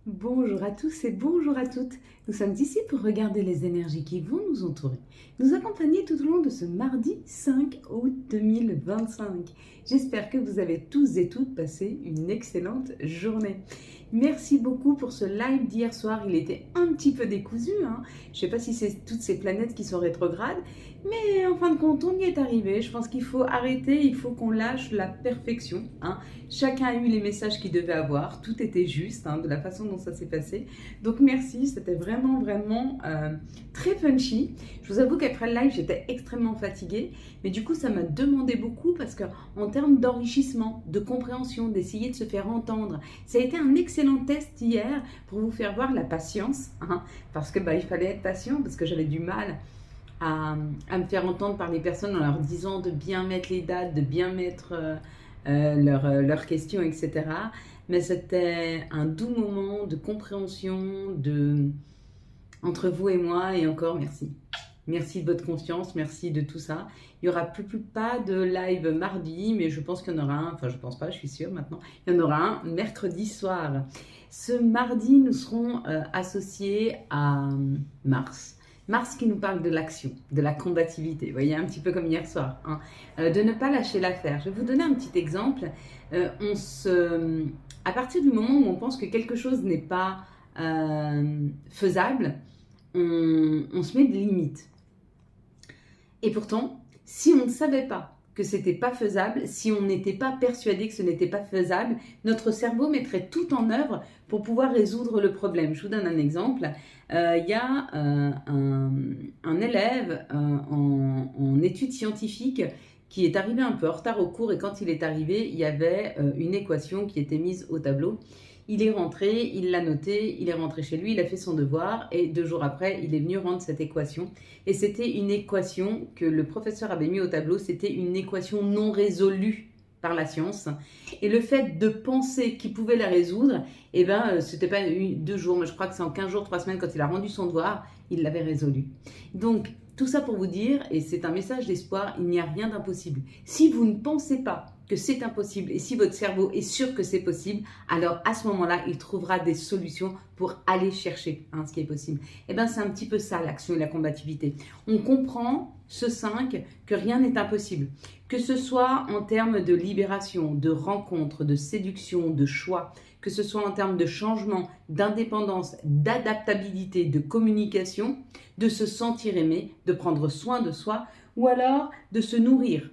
Bonjour à tous et bonjour à toutes. Nous sommes ici pour regarder les énergies qui vont nous entourer, nous accompagner tout au long de ce mardi 5 août 2025. J'espère que vous avez tous et toutes passé une excellente journée. Merci beaucoup pour ce live d'hier soir. Il était un petit peu décousu, hein. Je ne sais pas si c'est toutes ces planètes qui sont rétrogrades, mais en fin de compte, on y est arrivé. Je pense qu'il faut arrêter, il faut qu'on lâche la perfection, hein. Chacun a eu les messages qu'il devait avoir, tout était juste, hein, de la façon dont ça s'est passé. Donc merci, c'était vraiment très punchy. Je vous avoue qu'après le live, j'étais extrêmement fatiguée, mais du coup, ça m'a demandé beaucoup parce qu'en termes d'enrichissement, de compréhension, d'essayer de se faire entendre, ça a été un excellent test hier pour vous faire voir la patience, hein, parce que il fallait être patient, parce que j'avais du mal à me faire entendre par les personnes en leur disant de bien mettre les dates, de bien mettre leurs questions, etc. Mais c'était un doux moment de compréhension entre vous et moi, et encore merci. Merci de votre confiance, merci de tout ça. Il n'y aura plus pas de live mardi, mais je pense qu'il y en aura un, enfin je pense pas, je suis sûre maintenant, il y en aura un mercredi soir. Ce mardi, nous serons associés à Mars. Mars qui nous parle de l'action, de la combativité, vous voyez, un petit peu comme hier soir, hein, de ne pas lâcher l'affaire. Je vais vous donner un petit exemple. À partir du moment où on pense que quelque chose n'est pas faisable, on se met des limites. Et pourtant, si on ne savait pas que c'était pas faisable, si on n'était pas persuadé que ce n'était pas faisable, notre cerveau mettrait tout en œuvre pour pouvoir résoudre le problème. Je vous donne un exemple. Il y a un élève en études scientifiques qui est arrivé un peu en retard au cours, et quand il est arrivé, il y avait une équation qui était mise au tableau. Il est rentré, il l'a noté, il est rentré chez lui, il a fait son devoir, et 2 jours après, il est venu rendre cette équation. Et c'était une équation que le professeur avait mis au tableau, c'était une équation non résolue par la science. Et le fait de penser qu'il pouvait la résoudre, c'était pas 2 jours, mais je crois que c'est en 15 jours, 3 semaines, quand il a rendu son devoir, il l'avait résolu. Donc, tout ça pour vous dire, et c'est un message d'espoir, il n'y a rien d'impossible. Si vous ne pensez pas que c'est impossible, et si votre cerveau est sûr que c'est possible, alors à ce moment-là, il trouvera des solutions pour aller chercher ce qui est possible. C'est un petit peu ça, l'action et la combativité. On comprend, ce 5, que rien n'est impossible. Que ce soit en termes de libération, de rencontre, de séduction, de choix, que ce soit en termes de changement, d'indépendance, d'adaptabilité, de communication, de se sentir aimé, de prendre soin de soi, ou alors de se nourrir.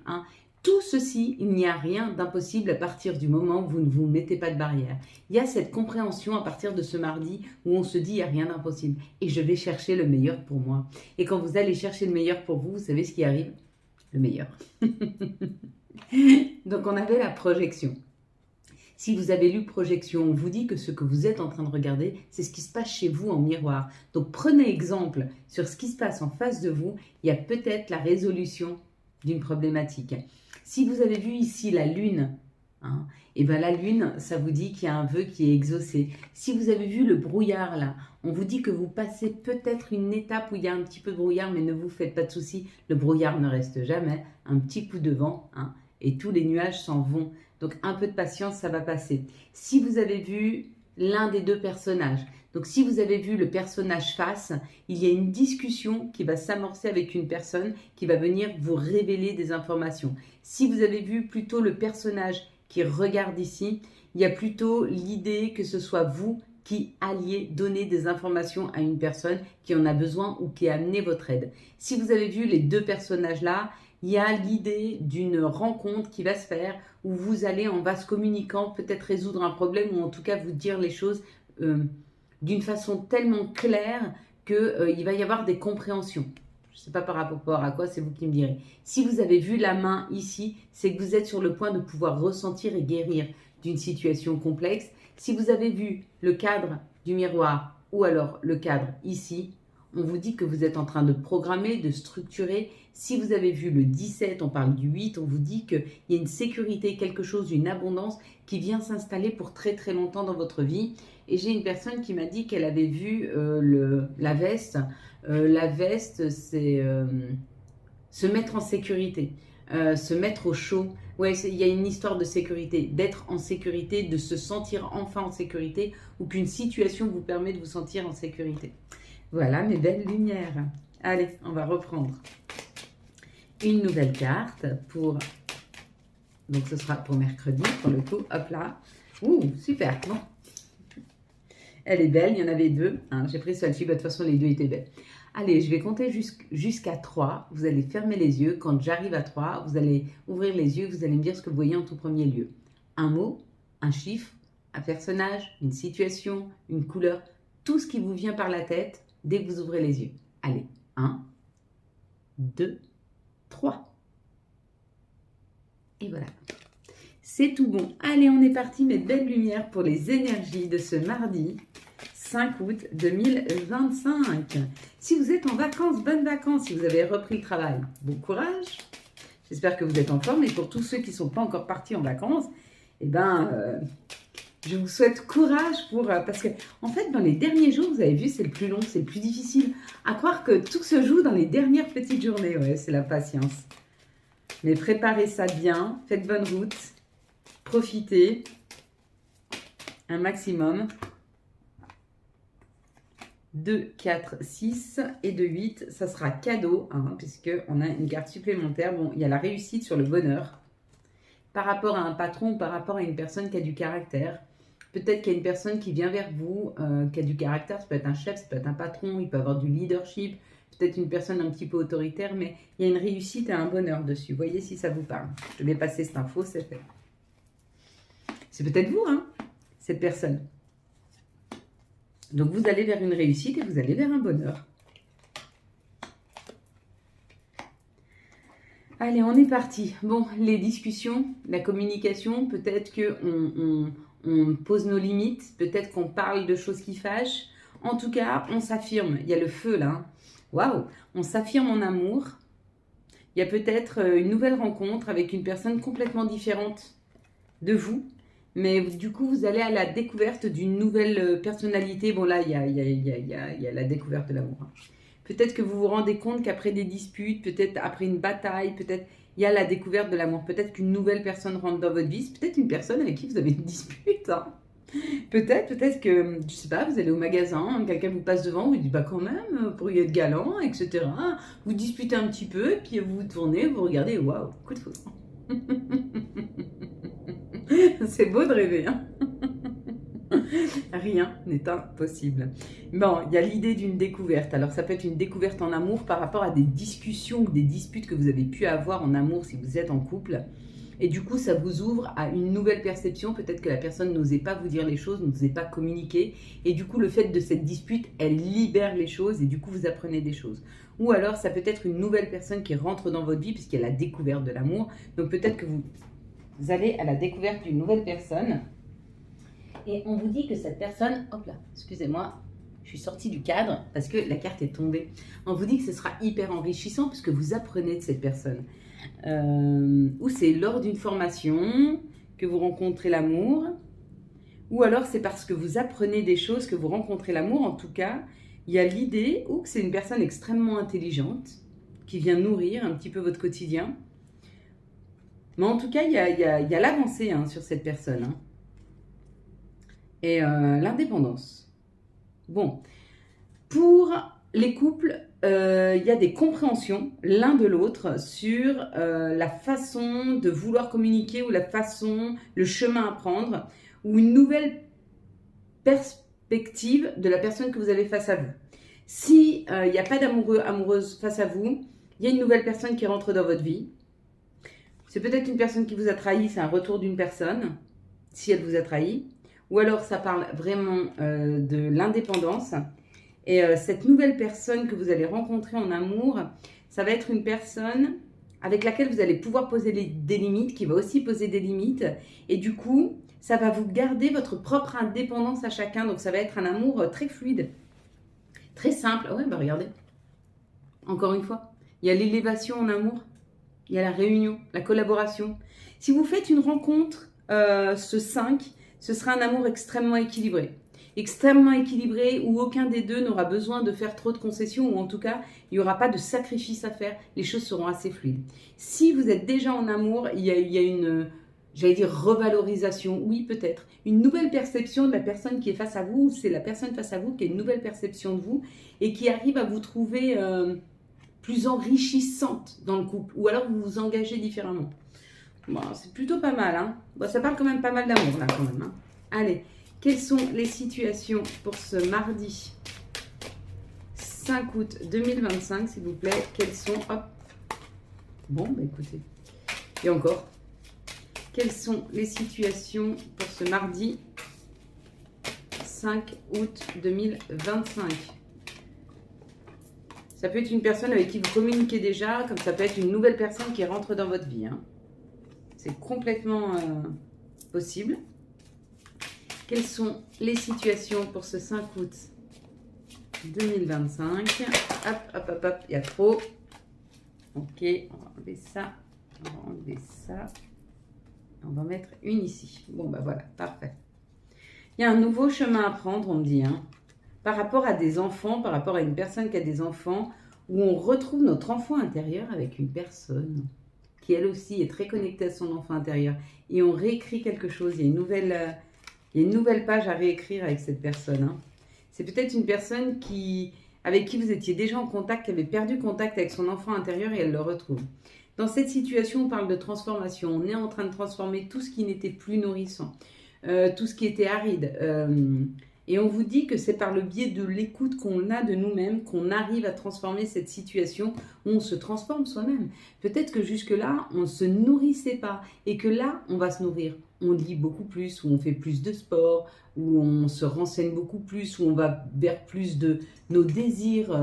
Tout ceci, il n'y a rien d'impossible à partir du moment où vous ne vous mettez pas de barrière. Il y a cette compréhension à partir de ce mardi où on se dit il n'y a rien d'impossible et je vais chercher le meilleur pour moi. Et quand vous allez chercher le meilleur pour vous, vous savez ce qui arrive? Le meilleur. Donc on avait la projection. Si vous avez lu projection, on vous dit que ce que vous êtes en train de regarder, c'est ce qui se passe chez vous en miroir. Donc prenez exemple sur ce qui se passe en face de vous. Il y a peut-être la résolution d'une problématique. Si vous avez vu ici la lune, la lune, ça vous dit qu'il y a un vœu qui est exaucé. Si vous avez vu le brouillard là, on vous dit que vous passez peut-être une étape où il y a un petit peu de brouillard, mais ne vous faites pas de soucis, le brouillard ne reste jamais. Un petit coup de vent, et tous les nuages s'en vont. Donc un peu de patience, ça va passer. Si vous avez vu l'un des deux personnages, donc si vous avez vu le personnage face, il y a une discussion qui va s'amorcer avec une personne qui va venir vous révéler des informations. Si vous avez vu plutôt le personnage qui regarde ici, il y a plutôt l'idée que ce soit vous qui alliez donner des informations à une personne qui en a besoin ou qui a amené votre aide. Si vous avez vu les deux personnages-là, il y a l'idée d'une rencontre qui va se faire où vous allez en vase communicant peut-être résoudre un problème ou en tout cas vous dire les choses d'une façon tellement claire qu'il va y avoir des compréhensions. Je ne sais pas par rapport à quoi, c'est vous qui me direz. Si vous avez vu la main ici, c'est que vous êtes sur le point de pouvoir ressentir et guérir d'une situation complexe. Si vous avez vu le cadre du miroir ou alors le cadre ici, on vous dit que vous êtes en train de programmer, de structurer. Si vous avez vu le 17, on parle du 8, on vous dit qu'il y a une sécurité, quelque chose, une abondance qui vient s'installer pour très très longtemps dans votre vie. Et j'ai une personne qui m'a dit qu'elle avait vu la veste. La veste, c'est se mettre en sécurité. se mettre au chaud. Ouais, il y a une histoire de sécurité, d'être en sécurité, de se sentir enfin en sécurité ou qu'une situation vous permet de vous sentir en sécurité. Voilà mes belles lumières. Allez, on va reprendre une nouvelle carte pour... Donc ce sera pour mercredi, pour le coup. Hop là. Ouh, super. Bon. Elle est belle, il y en avait deux. Hein, j'ai pris celle-ci, de toute façon les deux étaient belles. Allez, je vais compter jusqu'à 3. Vous allez fermer les yeux. Quand j'arrive à 3, vous allez ouvrir les yeux. Vous allez me dire ce que vous voyez en tout premier lieu. Un mot, un chiffre, un personnage, une situation, une couleur. Tout ce qui vous vient par la tête dès que vous ouvrez les yeux. Allez, 1, 2, 3. Et voilà. C'est tout bon. Allez, on est parti, mes belles lumières, pour les énergies de ce mardi 5 août 2025. Si vous êtes en vacances, bonnes vacances. Si vous avez repris le travail, bon courage. J'espère que vous êtes en forme. Et pour tous ceux qui ne sont pas encore partis en vacances, eh ben, je vous souhaite courage parce que, en fait, dans les derniers jours, vous avez vu, c'est le plus long, c'est le plus difficile. À croire que tout se joue dans les dernières petites journées. Ouais, c'est la patience. Mais préparez ça bien, faites bonne route, profitez un maximum. 2, 4, 6 et 2, 8, ça sera cadeau, hein, puisqu'on a une carte supplémentaire. Bon, il y a la réussite sur le bonheur par rapport à un patron ou par rapport à une personne qui a du caractère. Peut-être qu'il y a une personne qui vient vers vous, qui a du caractère, ça peut être un chef, ça peut être un patron, il peut avoir du leadership, peut-être une personne un petit peu autoritaire, mais il y a une réussite et un bonheur dessus. Voyez si ça vous parle. Je vais passer cette info, c'est fait. C'est peut-être vous, hein, cette personne. Donc, vous allez vers une réussite et vous allez vers un bonheur. Allez, on est parti. Bon, les discussions, la communication, peut-être qu'on pose nos limites, peut-être qu'on parle de choses qui fâchent. En tout cas, on s'affirme. Il y a le feu, là. Waouh! On s'affirme en amour. Il y a peut-être une nouvelle rencontre avec une personne complètement différente de vous. Mais du coup, vous allez à la découverte d'une nouvelle personnalité. Bon, là, il y a la découverte de l'amour. Hein. Peut-être que vous vous rendez compte qu'après des disputes, peut-être après une bataille, peut-être il y a la découverte de l'amour. Peut-être qu'une nouvelle personne rentre dans votre vie. C'est peut-être une personne avec qui vous avez une dispute. Hein. Peut-être que, je sais pas, vous allez au magasin, quelqu'un vous passe devant, vous dit, bah quand même, vous pourriez être galant, etc. Vous disputez un petit peu, puis vous vous tournez, vous regardez, waouh, coup de foudre. C'est beau de rêver, hein. Rien n'est impossible. Bon, il y a l'idée d'une découverte. Alors, ça peut être une découverte en amour par rapport à des discussions ou des disputes que vous avez pu avoir en amour si vous êtes en couple. Et du coup, ça vous ouvre à une nouvelle perception. Peut-être que la personne n'osait pas vous dire les choses, n'osait pas communiquer. Et du coup, le fait de cette dispute, elle libère les choses et du coup, vous apprenez des choses. Ou alors, ça peut être une nouvelle personne qui rentre dans votre vie puisqu'il y a la découverte de l'amour. Donc, peut-être que vous allez à la découverte d'une nouvelle personne. Et on vous dit que cette personne... Hop là, excusez-moi, je suis sortie du cadre parce que la carte est tombée. On vous dit que ce sera hyper enrichissant puisque vous apprenez de cette personne. Ou c'est lors d'une formation que vous rencontrez l'amour. Ou alors c'est parce que vous apprenez des choses que vous rencontrez l'amour. En tout cas, il y a l'idée que c'est une personne extrêmement intelligente qui vient nourrir un petit peu votre quotidien. Mais en tout cas, il y a l'avancée hein, sur cette personne. Hein. Et l'indépendance. Bon, pour les couples, il y a des compréhensions l'un de l'autre sur la façon de vouloir communiquer ou le chemin à prendre ou une nouvelle perspective de la personne que vous avez face à vous. Si il n'y a pas d'amoureux, amoureuse face à vous, il y a une nouvelle personne qui rentre dans votre vie. C'est peut-être une personne qui vous a trahi, c'est un retour d'une personne, si elle vous a trahi. Ou alors, ça parle vraiment de l'indépendance. Et cette nouvelle personne que vous allez rencontrer en amour, ça va être une personne avec laquelle vous allez pouvoir poser des limites, qui va aussi poser des limites. Et du coup, ça va vous garder votre propre indépendance à chacun. Donc, ça va être un amour très fluide, très simple. Ouais, bah regardez. Encore une fois, il y a l'élévation en amour. Il y a la réunion, la collaboration. Si vous faites une rencontre, ce 5, ce sera un amour extrêmement équilibré. extrêmement équilibré où aucun des deux n'aura besoin de faire trop de concessions ou en tout cas, il n'y aura pas de sacrifice à faire. Les choses seront assez fluides. Si vous êtes déjà en amour, il y a une, j'allais dire revalorisation, oui peut-être, une nouvelle perception de la personne qui est face à vous, c'est la personne face à vous qui a une nouvelle perception de vous et qui arrive à vous trouver plus enrichissante dans le couple ou alors vous vous engagez différemment. Bon, c'est plutôt pas mal, hein. Bon, ça parle quand même pas mal d'amour là quand même, hein. Allez. Quelles sont les situations pour ce mardi 5 août 2025, s'il vous plaît? Quelles sont... Hop. Bon, bah écoutez. Et encore. Quelles sont les situations pour ce mardi 5 août 2025? Ça peut être une personne avec qui vous communiquez déjà, comme ça peut être une nouvelle personne qui rentre dans votre vie, hein. C'est complètement possible. Quelles sont les situations pour ce 5 août 2025? Hop, hop, hop, hop, il y a trop. Ok, on va enlever ça. On va enlever ça. On va mettre une ici. Bon, bah voilà, parfait. Il y a un nouveau chemin à prendre, on me dit, hein, par rapport à des enfants, par rapport à une personne qui a des enfants, où on retrouve notre enfant intérieur avec une personne qui, elle aussi, est très connectée à son enfant intérieur. Et on réécrit quelque chose. Il y a une nouvelle page à réécrire avec cette personne, hein. C'est peut-être une personne avec qui vous étiez déjà en contact, qui avait perdu contact avec son enfant intérieur et elle le retrouve. Dans cette situation, on parle de transformation. On est en train de transformer tout ce qui n'était plus nourrissant, tout ce qui était aride. Et on vous dit que c'est par le biais de l'écoute qu'on a de nous-mêmes qu'on arrive à transformer cette situation où on se transforme soi-même. Peut-être que jusque-là, on ne se nourrissait pas et que là, on va se nourrir. On lit beaucoup plus, où on fait plus de sport, où on se renseigne beaucoup plus, où on va vers plus de nos désirs,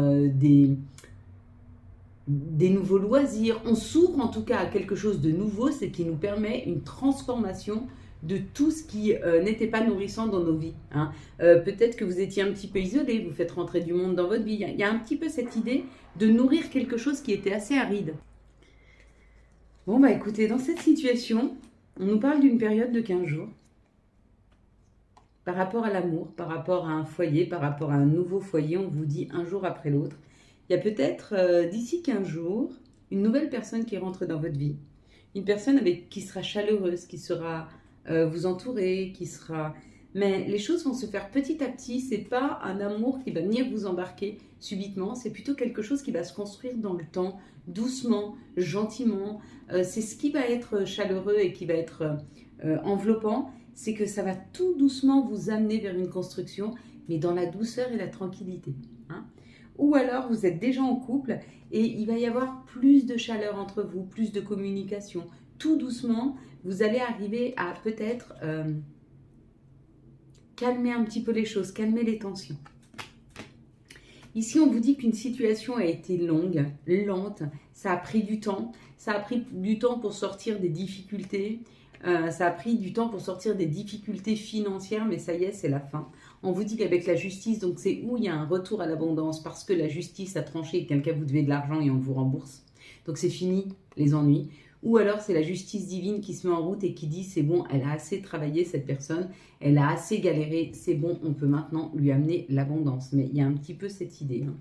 des nouveaux loisirs. On s'ouvre en tout cas à quelque chose de nouveau, c'est qui nous permet une transformation de tout ce qui n'était pas nourrissant dans nos vies, hein. Peut-être que vous étiez un petit peu isolé, vous faites rentrer du monde dans votre vie. Il y a un petit peu cette idée de nourrir quelque chose qui était assez aride. Bon, bah écoutez, dans cette situation, on nous parle d'une période de 15 jours. Par rapport à l'amour, par rapport à un foyer, par rapport à un nouveau foyer, on vous dit un jour après l'autre. Il y a peut-être d'ici 15 jours, une nouvelle personne qui rentre dans votre vie. Une personne qui sera chaleureuse, qui sera vous entourer, qui sera... Mais les choses vont se faire petit à petit. C'est pas un amour qui va venir vous embarquer subitement. C'est plutôt quelque chose qui va se construire dans le temps, doucement, gentiment. C'est ce qui va être chaleureux et qui va être enveloppant. C'est que ça va tout doucement vous amener vers une construction, mais dans la douceur et la tranquillité, hein. Ou alors vous êtes déjà en couple et il va y avoir plus de chaleur entre vous, plus de communication. Tout doucement, vous allez arriver à peut-être calmer un petit peu les choses, calmer les tensions. Ici, on vous dit qu'une situation a été longue, lente, ça a pris du temps. Ça a pris du temps pour sortir des difficultés. Ça a pris du temps pour sortir des difficultés financières, mais ça y est, c'est la fin. On vous dit qu'avec la justice, donc c'est où il y a un retour à l'abondance parce que la justice a tranché et quelqu'un vous devait de l'argent et on vous rembourse. Donc c'est fini les ennuis. Ou alors c'est la justice divine qui se met en route et qui dit c'est bon, elle a assez travaillé cette personne, elle a assez galéré, c'est bon, on peut maintenant lui amener l'abondance. Mais il y a un petit peu cette idée, hein.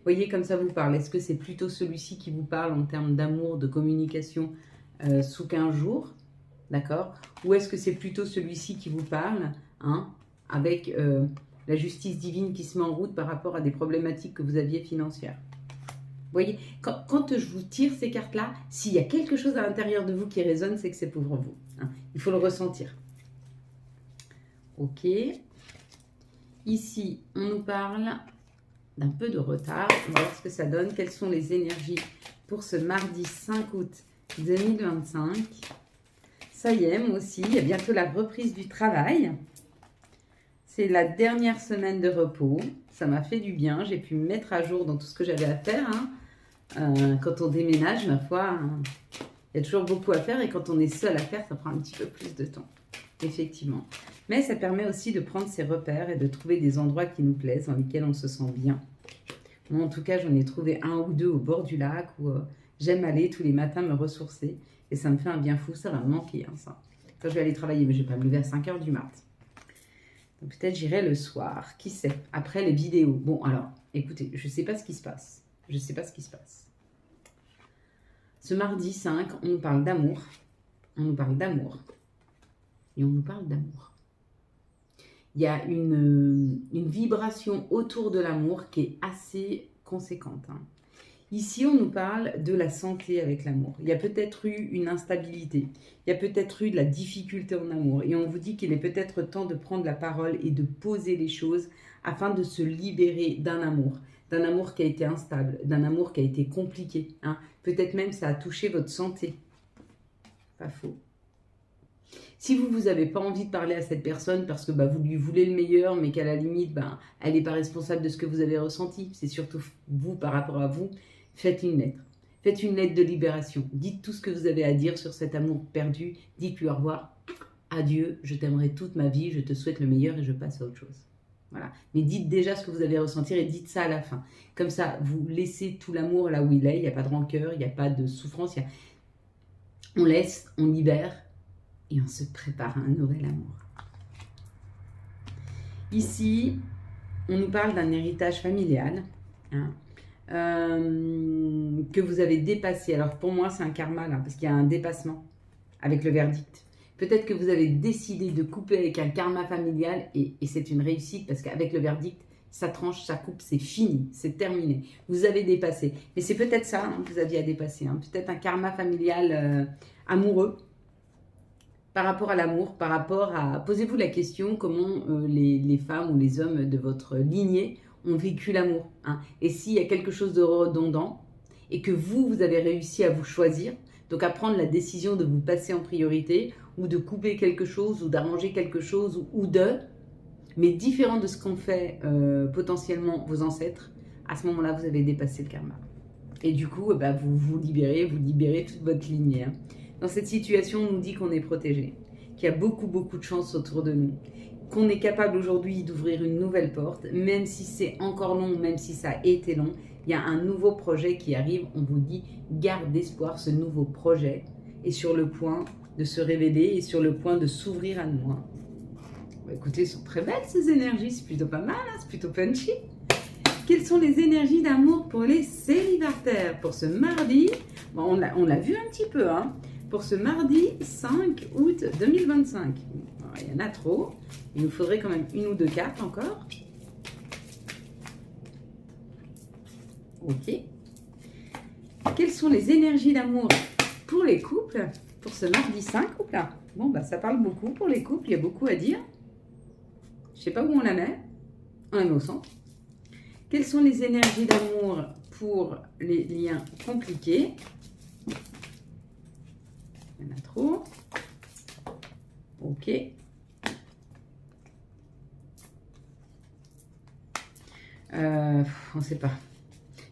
Voyez comme ça vous parle. Est-ce que c'est plutôt celui-ci qui vous parle en termes d'amour, de communication sous 15 jours? D'accord? Ou est-ce que c'est plutôt celui-ci qui vous parle, hein, avec la justice divine qui se met en route par rapport à des problématiques que vous aviez financières? Vous voyez, quand je vous tire ces cartes-là, s'il y a quelque chose à l'intérieur de vous qui résonne, c'est que c'est pour vous, hein. Il faut le ressentir. Ok. Ici, on nous parle d'un peu de retard. On va voir ce que ça donne. Quelles sont les énergies pour ce mardi 5 août 2025? Ça y est, moi aussi, il y a bientôt la reprise du travail. C'est la dernière semaine de repos. Ça m'a fait du bien. J'ai pu me mettre à jour dans tout ce que j'avais à faire, hein. Quand on déménage, ma foi, hein, il y a toujours beaucoup à faire. Et quand on est seul à faire, ça prend un petit peu plus de temps. Effectivement. Mais ça permet aussi de prendre ses repères et de trouver des endroits qui nous plaisent, dans lesquels on se sent bien. Moi, en tout cas, j'en ai trouvé un ou deux au bord du lac où j'aime aller tous les matins me ressourcer. Et ça me fait un bien fou. Ça va me manquer, hein, ça. Quand je vais aller travailler, mais je ne vais pas me lever à 5 h du mat'. Peut-être j'irai le soir, qui sait, après les vidéos. Bon, alors, écoutez, je ne sais pas ce qui se passe. Je ne sais pas ce qui se passe. Ce mardi 5, on nous parle d'amour. On nous parle d'amour. Et on nous parle d'amour. Il y a une vibration autour de l'amour qui est assez conséquente. Hein. Ici, on nous parle de la santé avec l'amour. Il y a peut-être eu une instabilité. Il y a peut-être eu de la difficulté en amour. Et on vous dit qu'il est peut-être temps de prendre la parole et de poser les choses afin de se libérer d'un amour qui a été instable, d'un amour qui a été compliqué. Hein. Peut-être même ça a touché votre santé. Pas faux. Si vous n'avez pas envie de parler à cette personne parce que vous lui voulez le meilleur, mais qu'à la limite, elle n'est pas responsable de ce que vous avez ressenti, c'est surtout vous par rapport à vous, faites une lettre. Faites une lettre de libération. Dites tout ce que vous avez à dire sur cet amour perdu. Dites-lui au revoir. Adieu, je t'aimerai toute ma vie, je te souhaite le meilleur et je passe à autre chose. Voilà. Mais dites déjà ce que vous avez ressenti et dites ça à la fin. Comme ça, vous laissez tout l'amour là où il est. Il n'y a pas de rancœur, il n'y a pas de souffrance. On laisse, on libère. Et on se prépare à un nouvel amour. Ici, on nous parle d'un héritage familial hein, que vous avez dépassé. Alors pour moi, c'est un karma là, parce qu'il y a un dépassement avec le verdict. Peut-être que vous avez décidé de couper avec un karma familial et c'est une réussite parce qu'avec le verdict, ça tranche, ça coupe, c'est fini, c'est terminé. Vous avez dépassé. Mais c'est peut-être ça que vous aviez à dépasser. Hein. Peut-être un karma familial amoureux. Par rapport à l'amour, par rapport à... Posez-vous la question comment les femmes ou les hommes de votre lignée ont vécu l'amour. Hein. Et s'il y a quelque chose de redondant et que vous avez réussi à vous choisir, donc à prendre la décision de vous passer en priorité ou de couper quelque chose ou d'arranger quelque chose mais différent de ce qu'ont fait potentiellement vos ancêtres, à ce moment-là, vous avez dépassé le karma. Et du coup, vous vous libérez toute votre lignée. Hein. Dans cette situation, on nous dit qu'on est protégé, qu'il y a beaucoup de chance autour de nous, qu'on est capable aujourd'hui d'ouvrir une nouvelle porte, même si c'est encore long, même si ça a été long, il y a un nouveau projet qui arrive, on vous dit garde espoir, ce nouveau projet est sur le point de se révéler et sur le point de s'ouvrir à nous. Hein. Écoutez, elles sont très belles ces énergies, c'est plutôt pas mal, hein, c'est plutôt punchy. Quelles sont les énergies d'amour pour les célibataires pour ce mardi? On l'a vu un petit peu, hein. Pour ce mardi 5 août 2025. Alors, il y en a trop. Il nous faudrait quand même une ou deux cartes encore. Ok. Quelles sont les énergies d'amour pour les couples pour ce mardi 5 août là? Bon, ça parle beaucoup pour les couples. Il y a beaucoup à dire. Je ne sais pas où on la met. On la met au centre. Quelles sont les énergies d'amour pour les liens compliqués? Il y en a trop. Ok. On ne sait pas.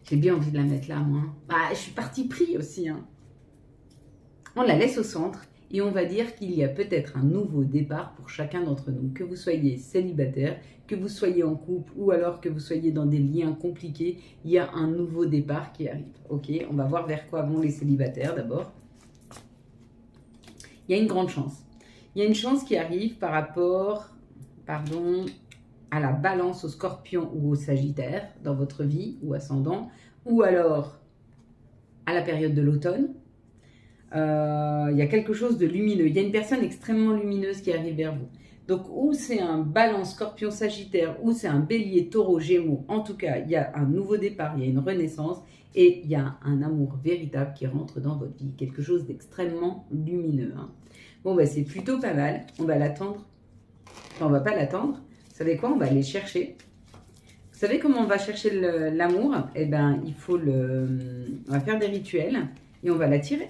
J'ai bien envie de la mettre là, moi. Je suis parti pris aussi. Hein. On la laisse au centre et on va dire qu'il y a peut-être un nouveau départ pour chacun d'entre nous. Que vous soyez célibataire, que vous soyez en couple ou alors que vous soyez dans des liens compliqués, il y a un nouveau départ qui arrive. Ok, on va voir vers quoi vont les célibataires d'abord. Il y a une grande chance. Il y a une chance qui arrive par rapport, à la balance, au scorpion ou au sagittaire dans votre vie ou ascendant, ou alors à la période de l'automne. Il y a quelque chose de lumineux. Il y a une personne extrêmement lumineuse qui arrive vers vous. Donc, ou c'est un balance, scorpion, sagittaire, ou c'est un bélier, taureau, gémeaux. En tout cas, il y a un nouveau départ, il y a une renaissance et il y a un amour véritable qui rentre dans votre vie. Quelque chose d'extrêmement lumineux. Hein. Bon, c'est plutôt pas mal. On va l'attendre. Enfin, on va pas l'attendre. Vous savez quoi? On va aller chercher. Vous savez comment on va chercher l'amour? Eh bien, on va faire des rituels et on va l'attirer.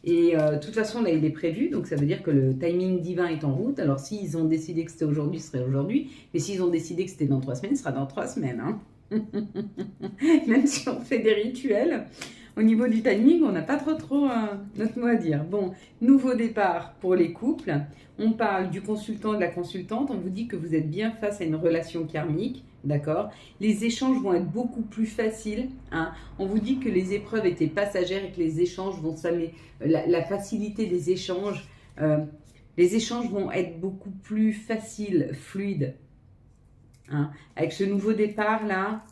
Et de toute façon, là, il est prévu, donc ça veut dire que le timing divin est en route. Alors, s'ils ont décidé que c'était aujourd'hui, ce serait aujourd'hui. Mais s'ils ont décidé que c'était dans 3 semaines, ce sera dans 3 semaines. Hein. Même si on fait des rituels, au niveau du timing, on n'a pas trop notre mot à dire. Bon, nouveau départ pour les couples. On parle du consultant, de la consultante. On vous dit que vous êtes bien face à une relation karmique. D'accord. Les échanges vont être beaucoup plus faciles. Hein. On vous dit que les épreuves étaient passagères et que les échanges vont s'améliorer. La facilité des échanges Les échanges vont être beaucoup plus faciles, fluides. Hein. Avec ce nouveau départ là,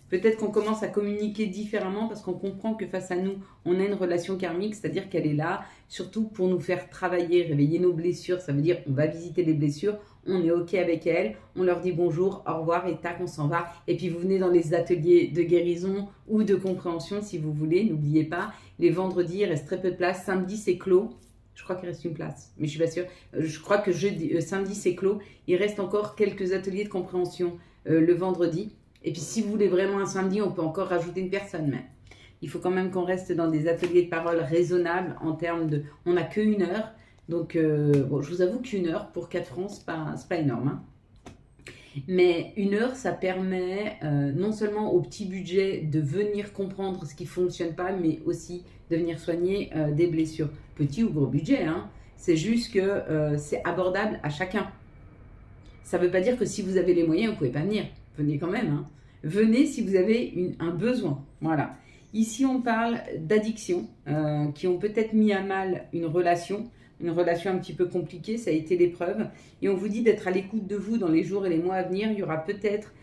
peut-être qu'on commence à communiquer différemment parce qu'on comprend que face à nous, on a une relation karmique, c'est-à-dire qu'elle est là, surtout pour nous faire travailler, réveiller nos blessures. Ça veut dire on va visiter les blessures, on est OK avec elles, on leur dit bonjour, au revoir et tac, on s'en va. Et puis vous venez dans les ateliers de guérison ou de compréhension si vous voulez. N'oubliez pas, les vendredis, il reste très peu de place. Samedi, c'est clos. Je crois qu'il reste une place, mais je suis pas sûre. Je crois que samedi, c'est clos. Il reste encore quelques ateliers de compréhension le vendredi. Et puis, si vous voulez vraiment un samedi, on peut encore rajouter une personne. Mais il faut quand même qu'on reste dans des ateliers de parole raisonnables en termes de... On n'a qu'une heure. Donc, bon, je vous avoue qu'une heure pour 4 francs, c'est pas énorme. Hein. Mais une heure, ça permet non seulement au petit budget de venir comprendre ce qui ne fonctionne pas, mais aussi de venir soigner des blessures. Petit ou gros budget, hein. C'est juste que c'est abordable à chacun. Ça ne veut pas dire que si vous avez les moyens, vous ne pouvez pas venir. Venez quand même. Hein. Venez si vous avez un besoin. Voilà. Ici, on parle d'addictions qui ont peut-être mis à mal une relation un petit peu compliquée, ça a été l'épreuve. Et on vous dit d'être à l'écoute de vous dans les jours et les mois à venir. Il y aura peut-être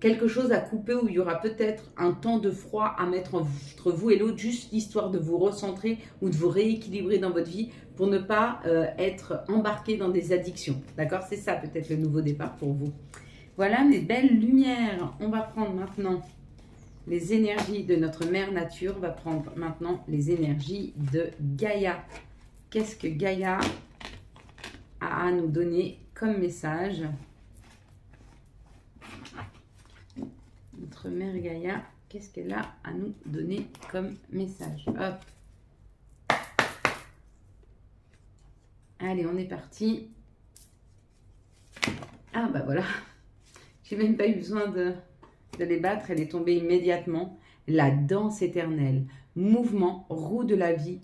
quelque chose à couper ou il y aura peut-être un temps de froid à mettre entre vous et l'autre, juste histoire de vous recentrer ou de vous rééquilibrer dans votre vie pour ne pas être embarqué dans des addictions. D'accord? C'est ça peut-être le nouveau départ pour vous. Voilà mes belles lumières. On va prendre maintenant les énergies de notre mère nature. On va prendre maintenant les énergies de Gaïa. Qu'est-ce que Gaïa a à nous donner comme message? Notre mère Gaïa, qu'est-ce qu'elle a à nous donner comme message? Hop. Allez, on est parti. Ah bah voilà. J'ai même pas eu besoin de les battre. Elle est tombée immédiatement. La danse éternelle. Mouvement, roue de la vie.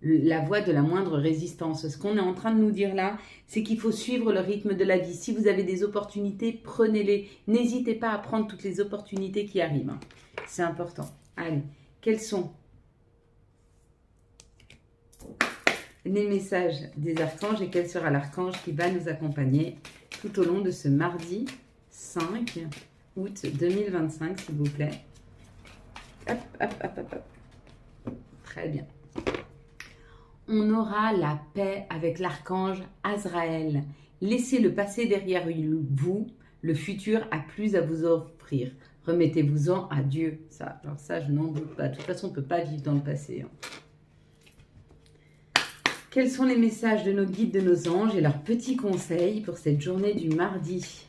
La voie de la moindre résistance. Ce qu'on est en train de nous dire là, c'est qu'il faut suivre le rythme de la vie. Si vous avez des opportunités, prenez-les. N'hésitez pas à prendre toutes les opportunités qui arrivent. C'est important. Allez, quels sont les messages des archanges et quel sera l'archange qui va nous accompagner tout au long de ce mardi 5 août 2025, s'il vous plaît. Hop, hop, hop, hop, hop. Très bien. On aura la paix avec l'archange Azraël. Laissez le passé derrière vous, le futur a plus à vous offrir. Remettez-vous-en à Dieu. Alors ça, je n'en doute pas. De toute façon, on ne peut pas vivre dans le passé. Quels sont les messages de nos guides, de nos anges et leurs petits conseils pour cette journée du mardi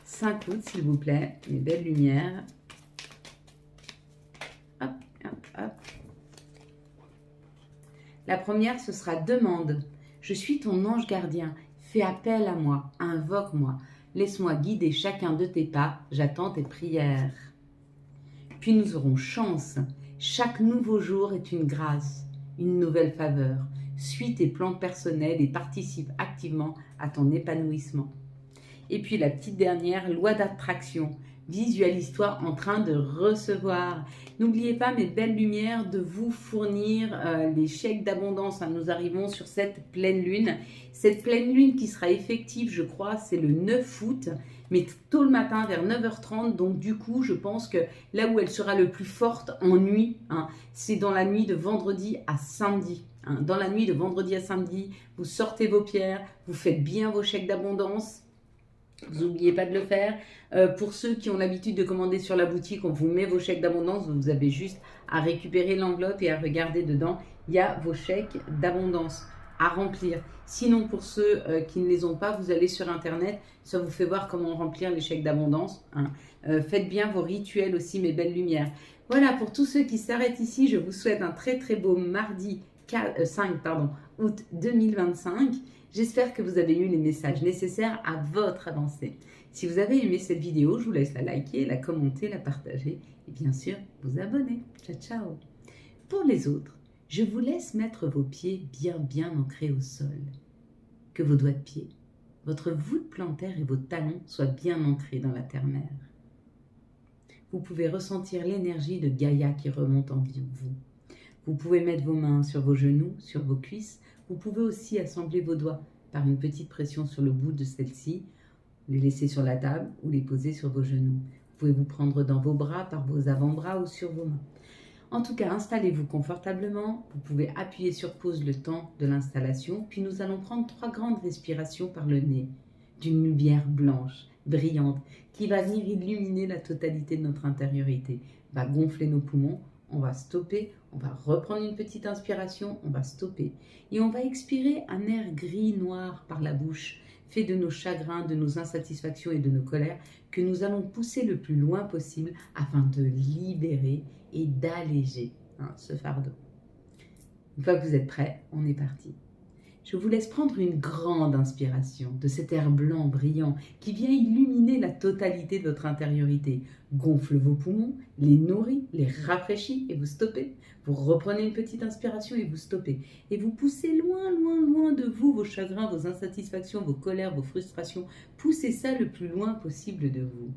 5 août, s'il vous plaît, mes belles lumières. Hop, hop, hop. La première, ce sera demande. Je suis ton ange gardien. Fais appel à moi, invoque-moi. Laisse-moi guider chacun de tes pas. J'attends tes prières. Puis nous aurons chance. Chaque nouveau jour est une grâce, une nouvelle faveur. Suis tes plans personnels et participe activement à ton épanouissement. Et puis la petite dernière, loi d'attraction. Visualise-toi en train de recevoir. N'oubliez pas, mes belles lumières, de vous fournir les chèques d'abondance. Nous arrivons sur cette pleine lune. Cette pleine lune qui sera effective, je crois, c'est le 9 août, mais tôt le matin vers 9h30. Donc du coup, je pense que là où elle sera le plus forte en nuit, c'est dans la nuit de vendredi à samedi. Dans la nuit de vendredi à samedi, vous sortez vos pierres, vous faites bien vos chèques d'abondance. Vous n'oubliez pas de le faire. Pour ceux qui ont l'habitude de commander sur la boutique, on vous met vos chèques d'abondance. Vous avez juste à récupérer l'enveloppe et à regarder dedans. Il y a vos chèques d'abondance à remplir. Sinon, pour ceux qui ne les ont pas, vous allez sur Internet. Ça vous fait voir comment remplir les chèques d'abondance. Faites bien vos rituels aussi, mes belles lumières. Voilà, pour tous ceux qui s'arrêtent ici, je vous souhaite un très très beau mardi 5 août 2025. J'espère que vous avez eu les messages nécessaires à votre avancée. Si vous avez aimé cette vidéo, je vous laisse la liker, la commenter, la partager et bien sûr vous abonner. Ciao, ciao. Pour les autres, je vous laisse mettre vos pieds bien ancrés au sol. Que vos doigts de pied, votre voûte plantaire et vos talons soient bien ancrés dans la terre-mère. Vous pouvez ressentir l'énergie de Gaïa qui remonte en vous. Vous pouvez mettre vos mains sur vos genoux, sur vos cuisses. Vous pouvez aussi assembler vos doigts par une petite pression sur le bout de celle-ci, les laisser sur la table ou les poser sur vos genoux. Vous pouvez vous prendre dans vos bras, par vos avant-bras ou sur vos mains. En tout cas, installez-vous confortablement. Vous pouvez appuyer sur pause le temps de l'installation, puis nous allons prendre 3 grandes respirations par le nez, d'une lumière blanche, brillante, qui va venir illuminer la totalité de notre intériorité, va gonfler nos poumons. On va stopper, on va reprendre une petite inspiration, on va stopper. Et on va expirer un air gris-noir par la bouche, fait de nos chagrins, de nos insatisfactions et de nos colères, que nous allons pousser le plus loin possible afin de libérer et d'alléger ce fardeau. Une fois que vous êtes prêts, on est parti. Je vous laisse prendre une grande inspiration de cet air blanc brillant qui vient illuminer la totalité de votre intériorité. Gonfle vos poumons, les nourrit, les rafraîchit et vous stoppez. Vous reprenez une petite inspiration et vous stoppez. Et vous poussez loin, loin, loin de vous vos chagrins, vos insatisfactions, vos colères, vos frustrations. Poussez ça le plus loin possible de vous.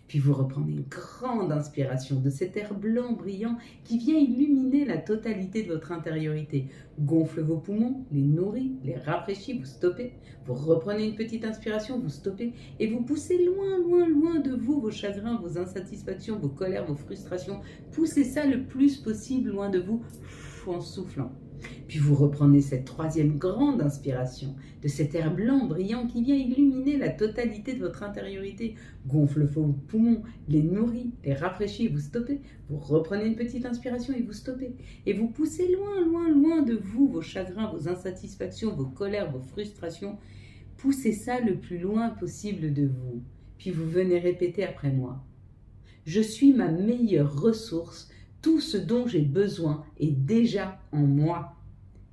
Puis vous reprenez une grande inspiration de cet air blanc brillant qui vient illuminer la totalité de votre intériorité. Gonfle vos poumons, les nourrit, les rafraîchit, vous stoppez. Vous reprenez une petite inspiration, vous stoppez et vous poussez loin, loin, loin de vous vos chagrins, vos insatisfactions, vos colères, vos frustrations. Poussez ça le plus possible loin de vous en soufflant. Puis vous reprenez cette 3e grande inspiration de cet air blanc brillant qui vient illuminer la totalité de votre intériorité. Gonfle vos poumons, les nourrit, les rafraîchit et vous stoppez. Vous reprenez une petite inspiration et vous stoppez. Et vous poussez loin, loin, loin de vous vos chagrins, vos insatisfactions, vos colères, vos frustrations. Poussez ça le plus loin possible de vous. Puis vous venez répéter après moi. Je suis ma meilleure ressource. Tout ce dont j'ai besoin est déjà en moi.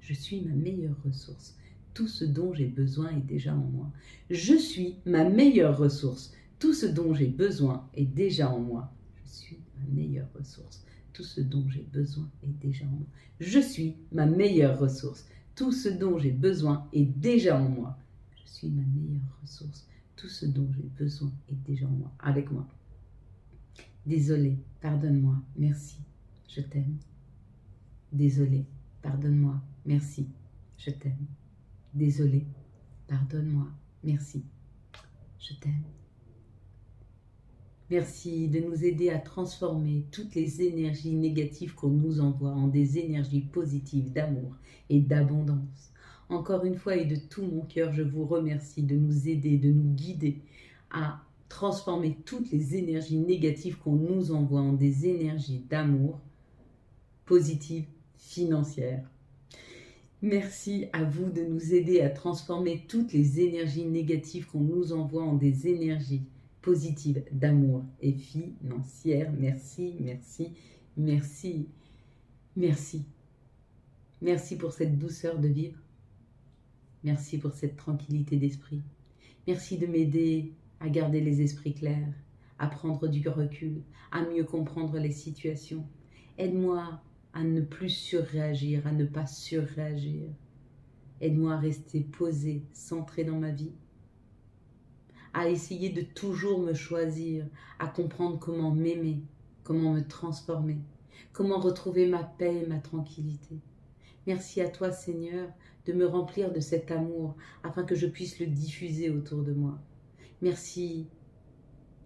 Je suis ma meilleure ressource. Tout ce dont j'ai besoin est déjà en moi. Je suis ma meilleure ressource. Tout ce dont j'ai besoin est déjà en moi. Je suis ma meilleure ressource. Tout ce dont j'ai besoin est déjà en moi. Je suis ma meilleure ressource. Tout ce dont j'ai besoin est déjà en moi. Je suis ma meilleure ressource. Tout ce dont j'ai besoin est déjà en moi. Avec moi. Désolé, pardonne-moi, merci. Je t'aime. Désolé, pardonne-moi, merci, je t'aime. Désolé, pardonne-moi, merci, je t'aime. Merci de nous aider à transformer toutes les énergies négatives qu'on nous envoie en des énergies positives d'amour et d'abondance. Encore une fois et de tout mon cœur, je vous remercie de nous aider, de nous guider à transformer toutes les énergies négatives qu'on nous envoie en des énergies d'amour, positive, financière. Merci à vous de nous aider à transformer toutes les énergies négatives qu'on nous envoie en des énergies positives d'amour et financière. Merci, merci, merci, merci. Merci pour cette douceur de vivre. Merci pour cette tranquillité d'esprit. Merci de m'aider à garder les esprits clairs, à prendre du recul, à mieux comprendre les situations. Aide-moi à ne plus surréagir, à ne pas surréagir. Aide-moi à rester posé, centré dans ma vie, à essayer de toujours me choisir, à comprendre comment m'aimer, comment me transformer, comment retrouver ma paix et ma tranquillité. Merci à toi, Seigneur, de me remplir de cet amour afin que je puisse le diffuser autour de moi. Merci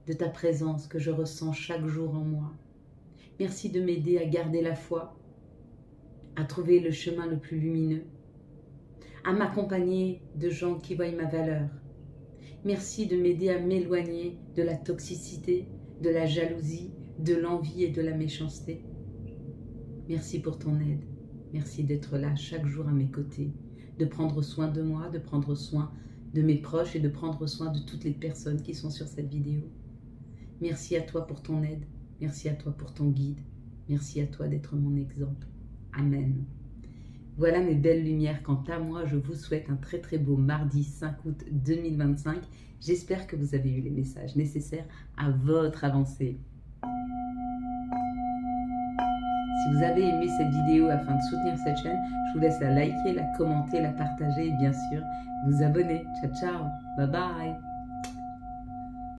de ta présence que je ressens chaque jour en moi. Merci de m'aider à garder la foi, à trouver le chemin le plus lumineux, à m'accompagner de gens qui voient ma valeur. Merci de m'aider à m'éloigner de la toxicité, de la jalousie, de l'envie et de la méchanceté. Merci pour ton aide. Merci d'être là chaque jour à mes côtés, de prendre soin de moi, de prendre soin de mes proches et de prendre soin de toutes les personnes qui sont sur cette vidéo. Merci à toi pour ton aide. Merci à toi pour ton guide. Merci à toi d'être mon exemple. Amen. Voilà mes belles lumières. Quant à moi, je vous souhaite un très très beau mardi 5 août 2025. J'espère que vous avez eu les messages nécessaires à votre avancée. Si vous avez aimé cette vidéo afin de soutenir cette chaîne, je vous laisse la liker, la commenter, la partager et bien sûr vous abonner. Ciao ciao, bye bye.